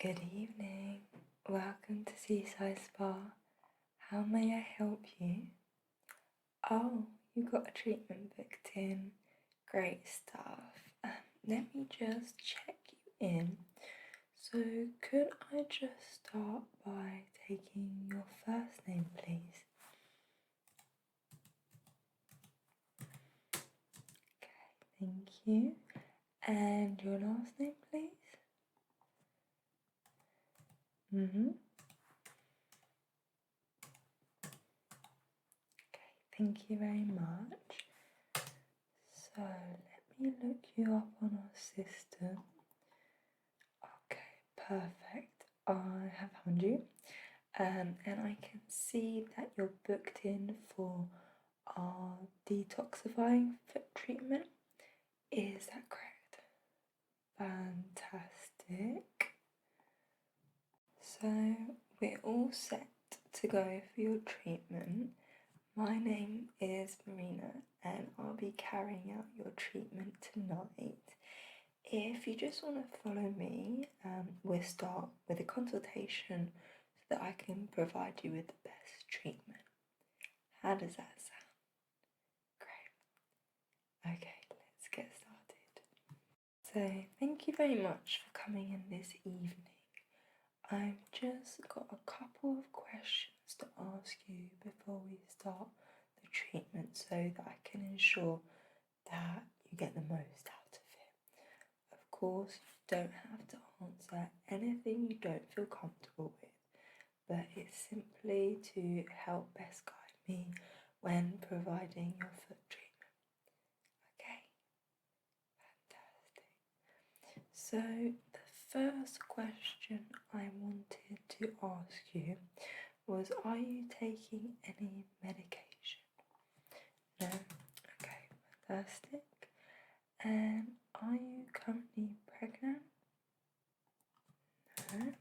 Good evening. Welcome to Seaside Spa. How may I help you? Oh, you got a treatment booked in. Great stuff. Let me just check you in. So, could I just start by taking your first name, please? Okay, thank you. And your last name, please? Okay, thank you very much. So, let me look you up on our system. Okay, perfect. I have found you. And I can see that you're booked in for our detoxifying foot treatment. Is that correct? Fantastic. So we're all set to go for your treatment. My name is Marina and I'll be carrying out your treatment tonight. If you just want to follow me, we'll start with a consultation so that I can provide you with the best treatment. How does that sound? Great. Okay, let's get started. So, thank you very much for coming in this evening. I've just got a couple of questions to ask you before we start the treatment so that I can ensure that you get the most out of it. Of course, you don't have to answer anything you don't feel comfortable with, but it's simply to help best guide me when providing your foot treatment. Okay, fantastic. So the first question I wanted to ask you was, are you taking any medication? No? Okay, fantastic. And are you currently pregnant? No.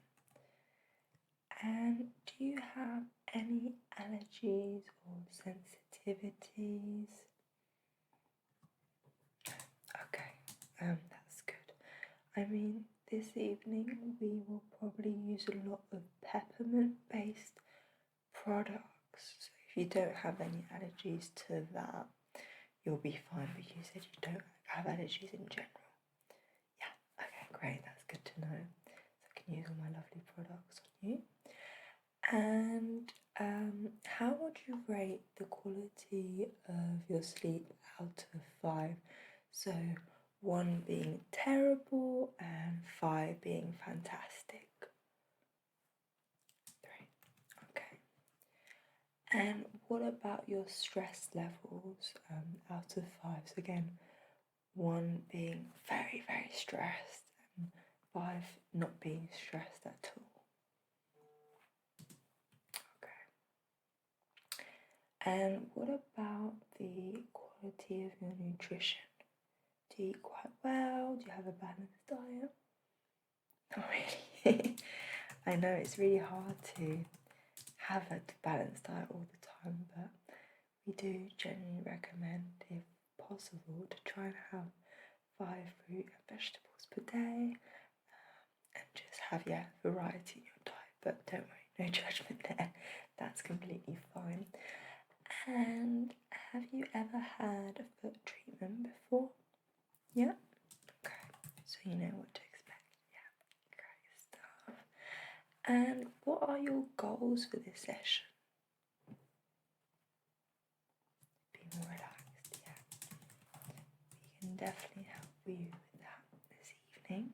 And do you have any allergies or sensitivities? Okay, that's good. I mean, this evening we will probably use a lot of peppermint-based products. So if you don't have any allergies to that, you'll be fine. But you said you don't have allergies in general. Yeah, okay, great. That's good to know. So I can use all my lovely products on you. And how would you rate the quality of your sleep out of 5? So 1 being terrible and 5 being fantastic. 3. Okay. And what about your stress levels out of 5? So again, 1 being very, very stressed and 5 not being stressed at all. And what about the quality of your nutrition? Do you eat quite well? Do you have a balanced diet? Not really. I know it's really hard to have a balanced diet all the time, but we do generally recommend, if possible, to try and have 5 fruit and vegetables per day and just have, variety in your diet. But don't worry, no judgment there. That's completely fine. And have you ever had a foot treatment before? Yeah? Okay, so you know what to expect. Yeah, great stuff. And what are your goals for this session? Be more relaxed, yeah. We can definitely help you with that this evening.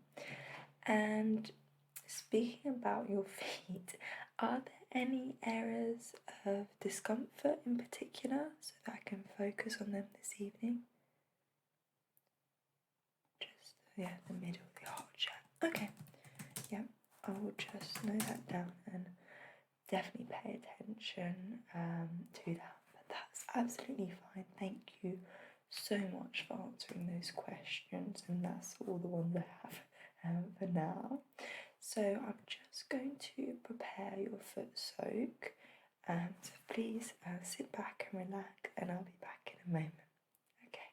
And speaking about your feet, are there any areas of discomfort in particular so that I can focus on them this evening? Just, the middle of the heart chart. Okay, I will just note that down and definitely pay attention to that. But that's absolutely fine. Thank you so much for answering those questions, and that's all the ones I have for now. So I'm just going to prepare your foot soak. So please sit back and relax, and I'll be back in a moment. Okay.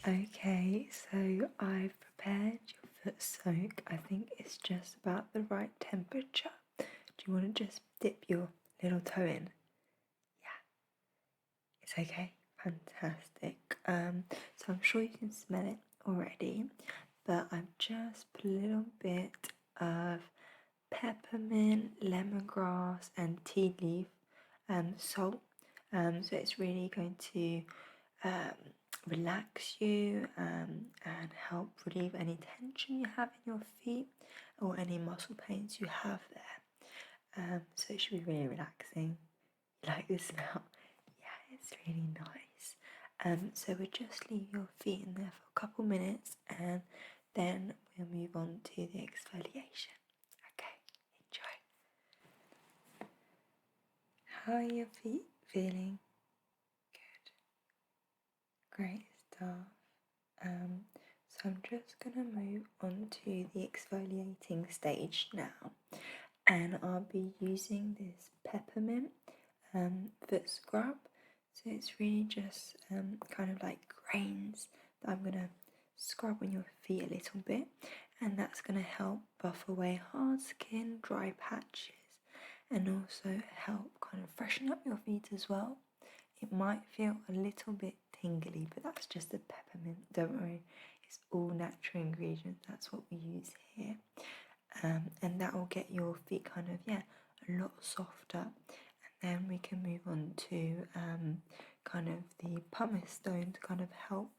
Okay, so I've prepared your foot soak. I think it's just about the right temperature. Do you want to just dip your little toe in? Yeah, it's okay. Fantastic. So I'm sure you can smell it already, but I've just put a little bit of peppermint, lemongrass, and tea leaf salt. So it's really going to um, relax you and help relieve any tension you have in your feet or any muscle pains you have there. So it should be really relaxing. You like the smell? Yeah, it's really nice. So we'll just leave your feet in there for a couple minutes and then we'll move on to the exfoliation. Okay, enjoy. How are your feet feeling? Good. Great stuff. So I'm just going to move on to the exfoliating stage now, and I'll be using this peppermint foot scrub. So it's really just kind of like grains that I'm going to scrub on your feet a little bit, and that's going to help buff away hard skin, dry patches, and also help kind of freshen up your feet as well. It might feel a little bit tingly, but that's just the peppermint. Don't worry, it's all natural ingredients. That's what we use here, and that will get your feet kind of a lot softer. And then we can move on to kind of the pumice stone to kind of help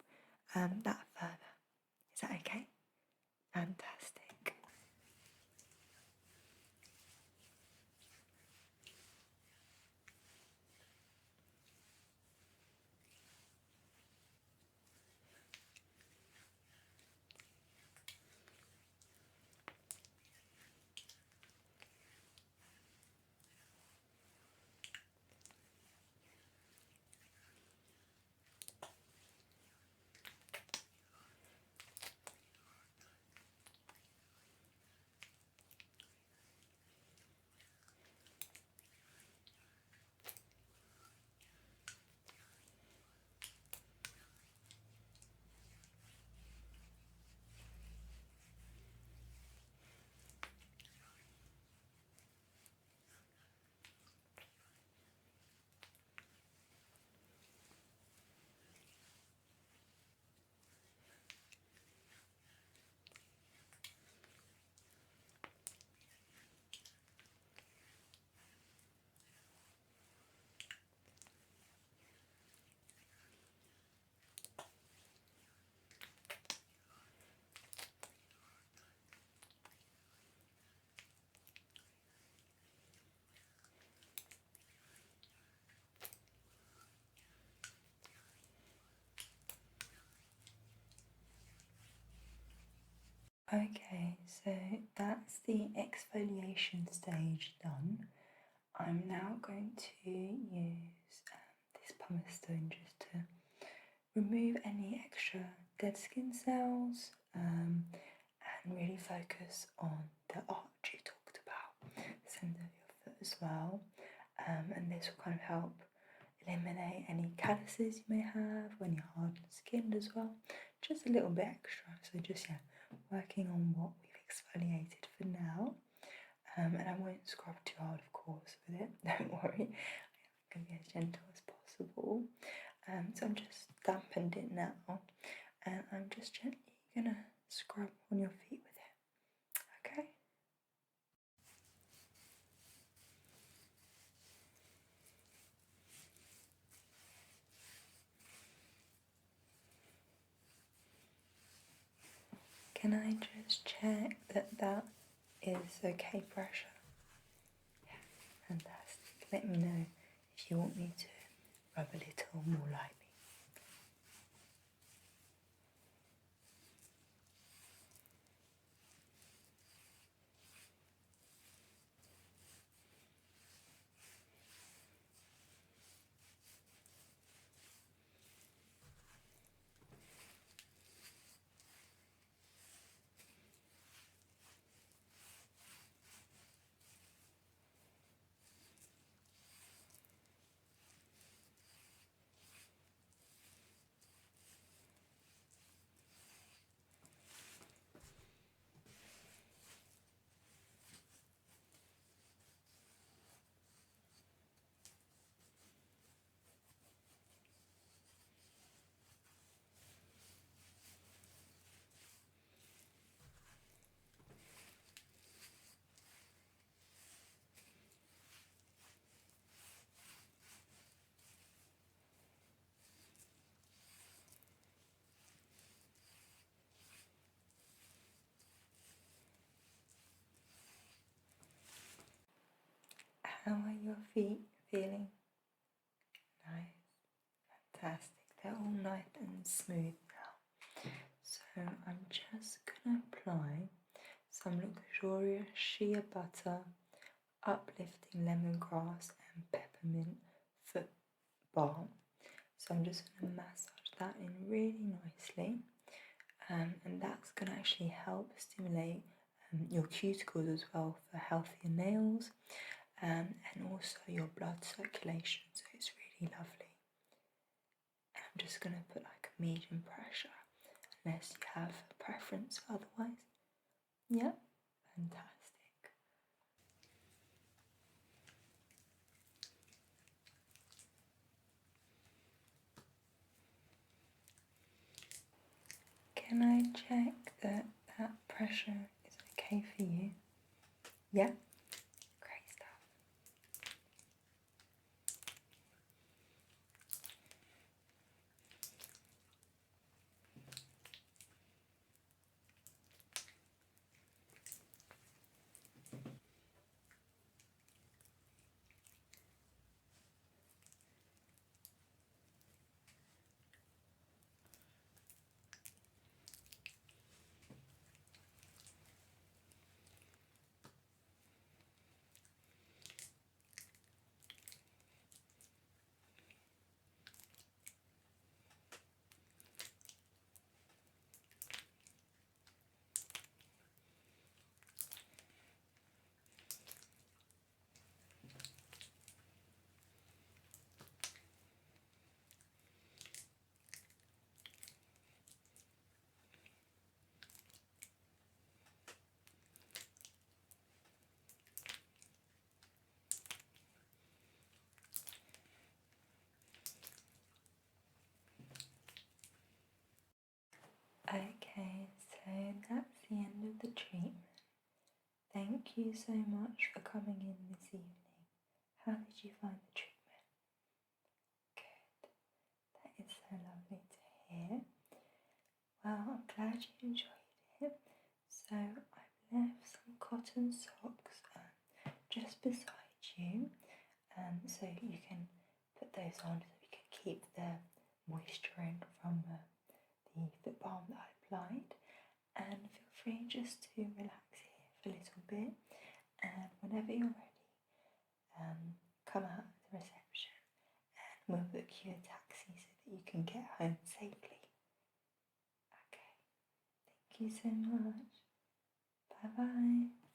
that further. Is that okay? Fantastic. Okay, so that's the exfoliation stage done. I'm now going to use this pumice stone just to remove any extra dead skin cells and really focus on the arch you talked about, the centre of your foot as well. And this will kind of help eliminate any calluses you may have when you're hardened skinned as well. Just a little bit extra. So just working on what we've exfoliated for now. And I won't scrub too hard, of course, with it. Don't worry. I'm going to be as gentle as possible. So I'm just dampened it now, and I'm just gently going to scrub on your feet with it. Okay. Can I just check that that is okay pressure? Yeah, fantastic. Let me know if you want me to rub a little more lightly. How are your feet feeling? Nice, fantastic. They're all nice and smooth now. So I'm just gonna apply some luxurious shea butter, uplifting lemongrass and peppermint foot balm. So I'm just going to massage that in really nicely, and that's going to actually help stimulate your cuticles as well for healthier nails, and also your blood circulation, so it's really lovely. And I'm just going to put like a medium pressure, unless you have a preference otherwise. Yeah, fantastic. Can I check that that pressure is okay for you? Yeah? Great stuff. Okay, so that's the end of the treatment. Thank you so much for coming in this evening. How did you find the treatment? Good. That is so lovely to hear. Well, I'm glad you enjoyed it. So I've left some cotton socks just beside you, so you can put those on so you can keep the moisture in from the foot balm that I applied. And feel free just to relax here for a little bit, and whenever you're ready, come out of the reception and we'll book you a taxi so that you can get home safely. Okay, thank you so much. Bye bye.